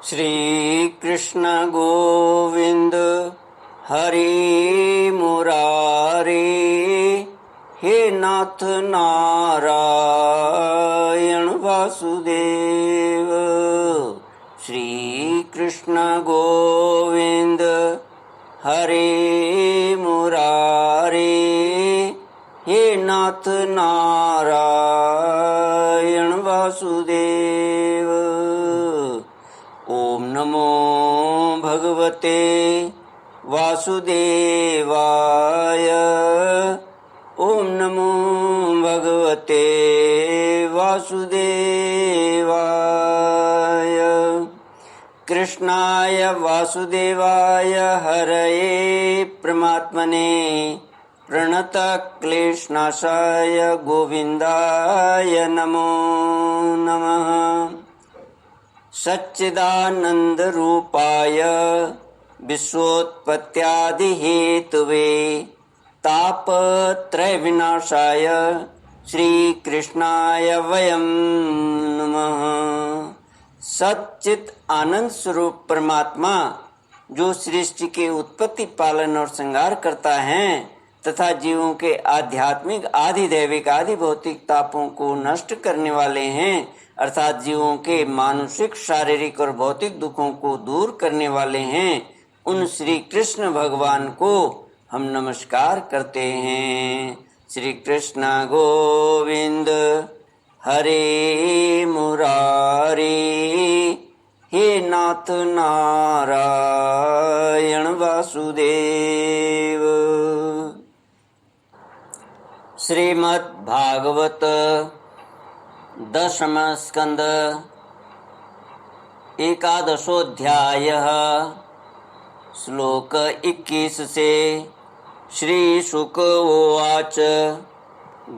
श्री कृष्ण गोविंद हरि मुरारी, हे नाथ नारायण वासुदेव। श्री कृष्ण गोविंद हरि मुरारी, हे नाथ नारायण वासुदेव। ओम नमो भगवते वासुदेवाय। ओम नमो भगवते वासुदेवाय। कृष्णाय वासुदेवाय हरये परमात्मने प्रणतक्लेशनाशाय गोविन्दाय नमो नमः। सच्चिदानन्दरूपाय विश्वोत्पत्त्यादिहेतवे तापत्रयविनाशाय श्रीकृष्णाय वयं नमः। सच्चित आनंद स्वरूप परमात्मा जो सृष्टि के उत्पत्ति, पालन और श्रृंगार करता है तथा जीवों के आध्यात्मिक, आदि दैविक, आदि भौतिक तापों को नष्ट करने वाले हैं, अर्थात जीवों के मानसिक, शारीरिक और भौतिक दुखों को दूर करने वाले हैं, उन श्री कृष्ण भगवान को हम नमस्कार करते हैं। श्री कृष्ण गोविंद हरे मुरारी, हे नाथ नारायण वासुदेव। श्रीमद् भागवत दशम स्कंद एकादशोऽध्यायः श्लोक 21 से। श्री शुक उवाच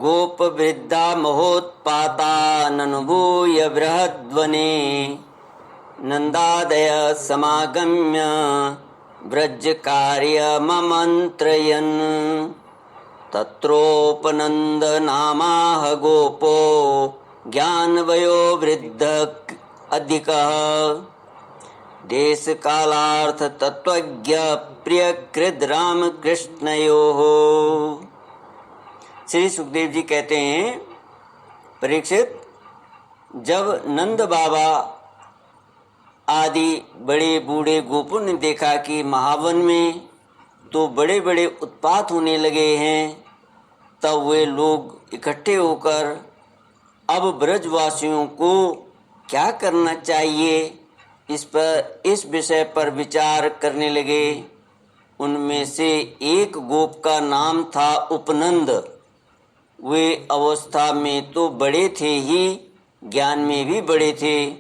गोपवृद्धा महोत्पाता ननुभूय बृहद्वने नन्दादय समागम्य व्रजकार्यममन्त्रयन् तत्रोपनन्दनामाह गोपो ज्ञानवयो वृद्धः अधिकः देशकालार्थ तत्त्वज्ञ प्रियकृद रामकृष्णयोः। श्री सुखदेव जी कहते हैं, परीक्षित, जब नंद बाबा आदि बड़े बूढ़े गोपों ने देखा कि महावन में तो बड़े बड़े उत्पात होने लगे हैं, तब वे लोग इकट्ठे होकर अब ब्रजवासियों को क्या करना चाहिए इस विषय पर विचार करने लगे। उनमें से एक गोप का नाम था उपनंद। वे अवस्था में तो बड़े थे ही, ज्ञान में भी बड़े थे।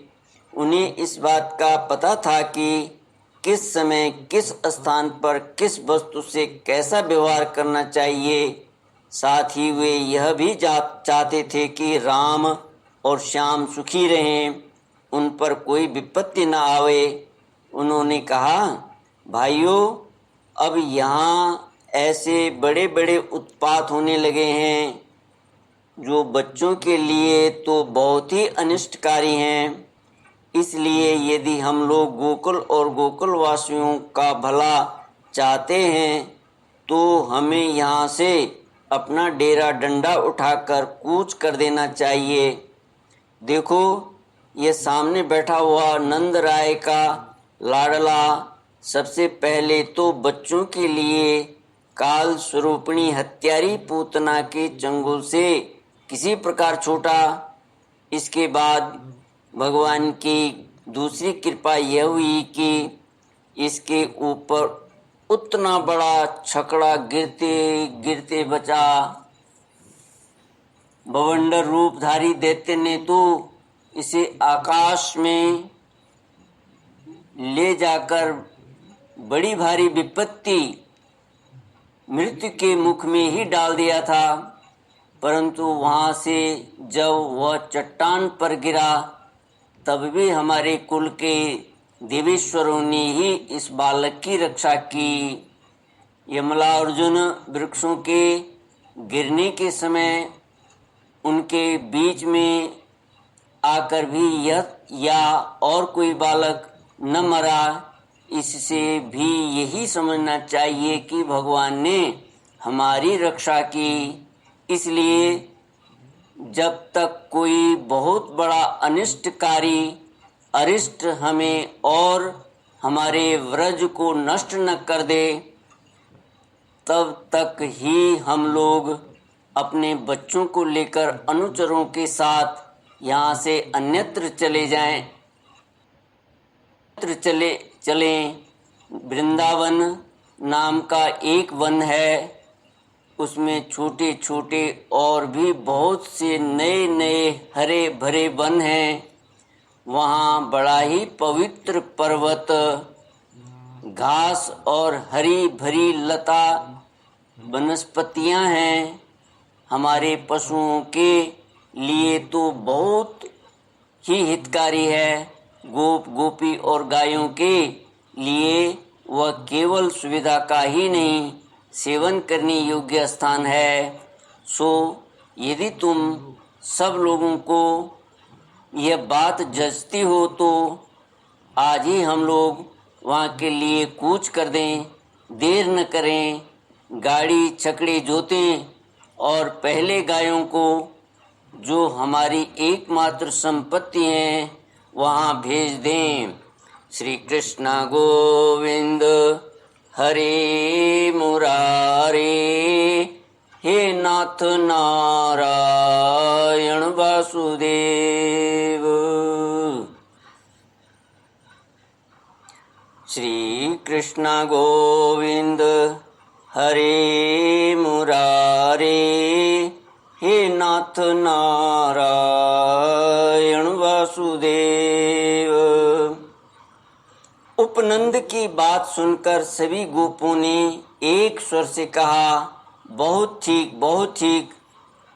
उन्हें इस बात का पता था कि किस समय, किस स्थान पर, किस वस्तु से कैसा व्यवहार करना चाहिए। साथ ही वे यह भी चाहते थे कि राम और श्याम सुखी रहें, उन पर कोई विपत्ति न आवे। उन्होंने कहा, भाइयों, अब यहाँ ऐसे बड़े बड़े उत्पात होने लगे हैं जो बच्चों के लिए तो बहुत ही अनिष्टकारी हैं। इसलिए यदि हम लोग गोकुल और गोकुल वासियों का भला चाहते हैं तो हमें यहाँ से अपना डेरा डंडा उठाकर कूच कर देना चाहिए। देखो, ये सामने बैठा हुआ नंद राय का लाडला सबसे पहले तो बच्चों के लिए काल स्वरूपिणी हत्यारी पूतना के चंगुल से किसी प्रकार छूटा। इसके बाद भगवान की दूसरी कृपा यह हुई कि इसके ऊपर उतना बड़ा छकड़ा गिरते गिरते बचा। बवंडर रूपधारी दैत्य ने तो इसे आकाश में ले जाकर बड़ी भारी विपत्ति, मृत्यु के मुख में ही डाल दिया था। परंतु वहाँ से जब वह चट्टान पर गिरा तब भी हमारे कुल के देवेश्वरों ने ही इस बालक की रक्षा की। यमला अर्जुन वृक्षों के गिरने के समय उनके बीच में आकर भी यह या और कोई बालक न मरा। इससे भी यही समझना चाहिए कि भगवान ने हमारी रक्षा की। इसलिए जब तक कोई बहुत बड़ा अनिष्टकारी अरिष्ट हमें और हमारे व्रज को नष्ट न कर दे, तब तक ही हम लोग अपने बच्चों को लेकर अनुचरों के साथ यहाँ से अन्यत्र चले जाएं, चलें। वृंदावन नाम का एक वन है, उसमें छोटे छोटे और भी बहुत से नए नए हरे भरे वन हैं। वहाँ बड़ा ही पवित्र पर्वत, घास और हरी भरी लता वनस्पतियाँ हैं। हमारे पशुओं के लिए तो बहुत ही हितकारी है। गोप गोपी और गायों के लिए वह केवल सुविधा का ही नहीं, सेवन करने योग्य स्थान है। सो यदि तुम सब लोगों को यह बात जचती हो तो आज ही हम लोग वहाँ के लिए कूच कर दें, देर न करें, गाड़ी छकड़े जोतें और पहले गायों को, जो हमारी एकमात्र संपत्ति हैं, वहाँ भेज दें। श्री कृष्ण गोविंद हरे मुरारे, हे नाथ नारायण वासुदेव। श्री कृष्ण गोविंद हरे मुरारे, हे नाथ नारायण वासुदेव। उपनंद की बात सुनकर सभी गोपों ने एक स्वर से कहा, बहुत ठीक, बहुत ठीक।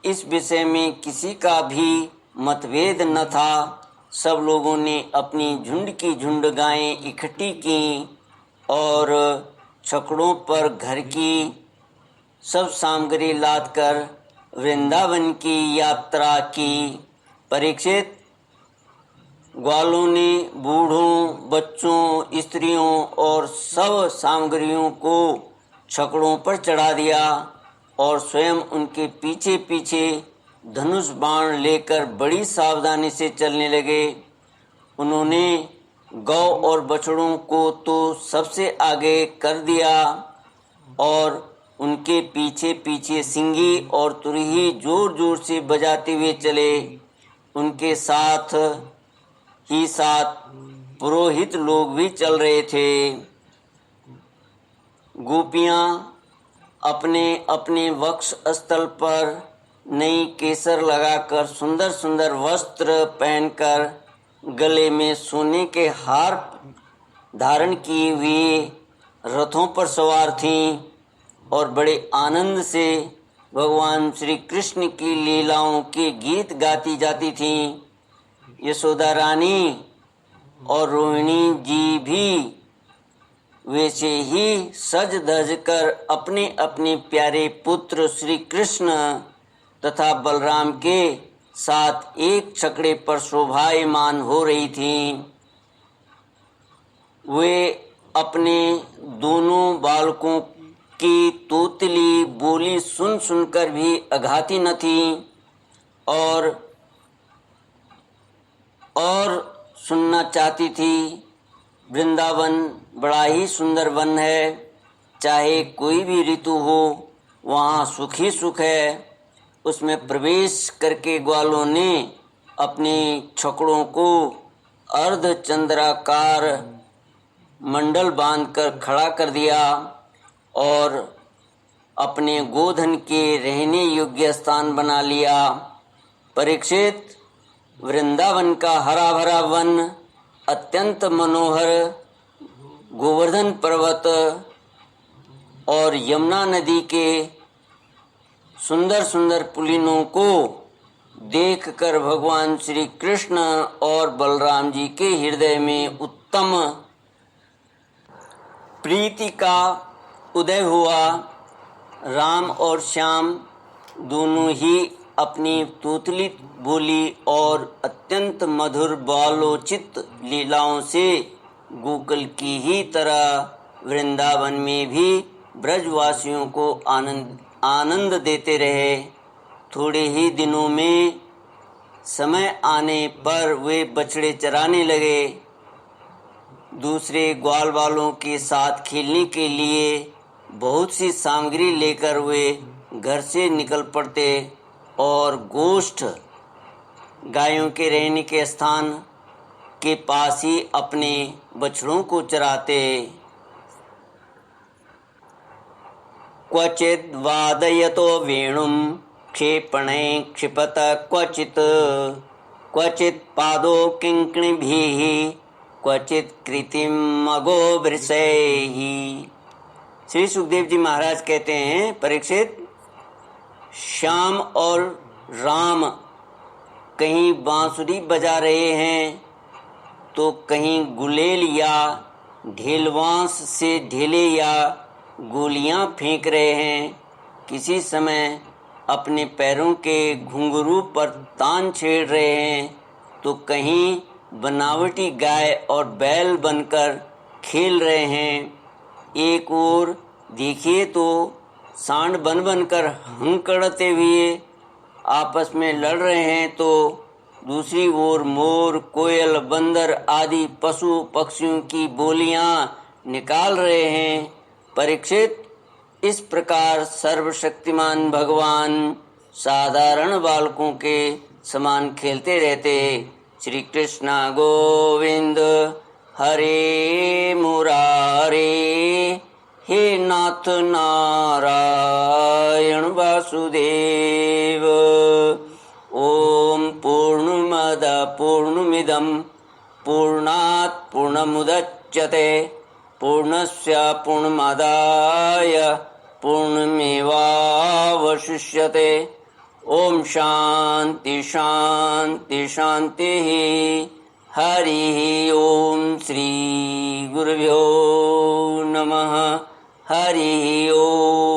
इस विषय में किसी का भी मतभेद न था। सब लोगों ने अपनी झुंड की झुंड गायें इकट्ठी की और छकड़ों पर घर की सब सामग्री लादकर वृंदावन की यात्रा की। परीक्षित, ग्वालों ने बूढ़ों, बच्चों, स्त्रियों और सब सामग्रियों को छकड़ों पर चढ़ा दिया और स्वयं उनके पीछे पीछे धनुष बाण लेकर बड़ी सावधानी से चलने लगे। उन्होंने गौ और बछड़ों को तो सबसे आगे कर दिया और उनके पीछे पीछे सिंगी और तुरही जोर जोर से बजाते हुए चले। उनके साथ ही साथ पुरोहित लोग भी चल रहे थे। गोपियाँ अपने अपने वक्ष स्थल पर नई केसर लगाकर, सुंदर सुंदर वस्त्र पहनकर, गले में सोने के हार धारण किए हुए रथों पर सवार थीं और बड़े आनंद से भगवान श्री कृष्ण की लीलाओं के गीत गाती जाती थीं। यशोदा रानी और रोहिणी जी भी वैसे ही सज धज कर अपने अपने प्यारे पुत्र श्री कृष्ण तथा बलराम के साथ एक छकड़े पर शोभायमान हो रही थीं। वे अपने दोनों बालकों की तोतली बोली सुन सुनकर भी अघाती न थीं और सुनना चाहती थी। वृंदावन बड़ा ही सुंदर वन है। चाहे कोई भी ऋतु हो, वहाँ सुख ही सुख है। उसमें प्रवेश करके ग्वालों ने अपने छकड़ों को अर्धचंद्राकार मंडल बांधकर खड़ा कर दिया और अपने गोधन के रहने योग्य स्थान बना लिया। परीक्षित, वृंदावन का हरा भरा वन, अत्यंत मनोहर गोवर्धन पर्वत और यमुना नदी के सुंदर सुंदर पुलिनों को देखकर भगवान श्री कृष्ण और बलराम जी के हृदय में उत्तम प्रीति का उदय हुआ। राम और श्याम दोनों ही अपनी तोतली बोली और अत्यंत मधुर बालोचित लीलाओं से गोकुल की ही तरह वृंदावन में भी ब्रजवासियों को आनंद देते रहे। थोड़े ही दिनों में समय आने पर वे बछड़े चराने लगे। दूसरे ग्वाल वालों के साथ खेलने के लिए बहुत सी सामग्री लेकर वे घर से निकल पड़ते और गोष्ठ गायों के रहने के स्थान के पास ही अपने बछड़ों को चराते। क्वचित वादयतो वेणुं क्षेपणे क्षिपत क्वचित पादो किंकिणिभिः क्वचित कृतिमगो वृषैः। श्री सुखदेव जी महाराज कहते हैं, परीक्षित, श्याम और राम कहीं बांसुरी बजा रहे हैं तो कहीं गुलेल या ढेलवांस से ढेले या गोलियां फेंक रहे हैं। किसी समय अपने पैरों के घुंघरू पर तान छेड़ रहे हैं तो कहीं बनावटी गाय और बैल बनकर खेल रहे हैं। एक ओर देखिए तो सांड बन कर हंकड़ते हुए आपस में लड़ रहे हैं तो दूसरी ओर मोर, कोयल, बंदर आदि पशु पक्षियों की बोलियां निकाल रहे हैं। परीक्षित, इस प्रकार सर्वशक्तिमान भगवान साधारण बालकों के समान खेलते रहते। श्री कृष्ण गोविंद हरे मुरारे, हे नाथ नारायण वासुदेव। ओम पूर्णमद पूर्णमिदं पूर्णात् पूर्णमुदच्यते पूर्णस्य पूर्णमादाय पूर्णमेवावशिष्यते। ओम शांति शांति शांति। हरि ओम श्री गुरुभ्यो नमः। हरि ओम।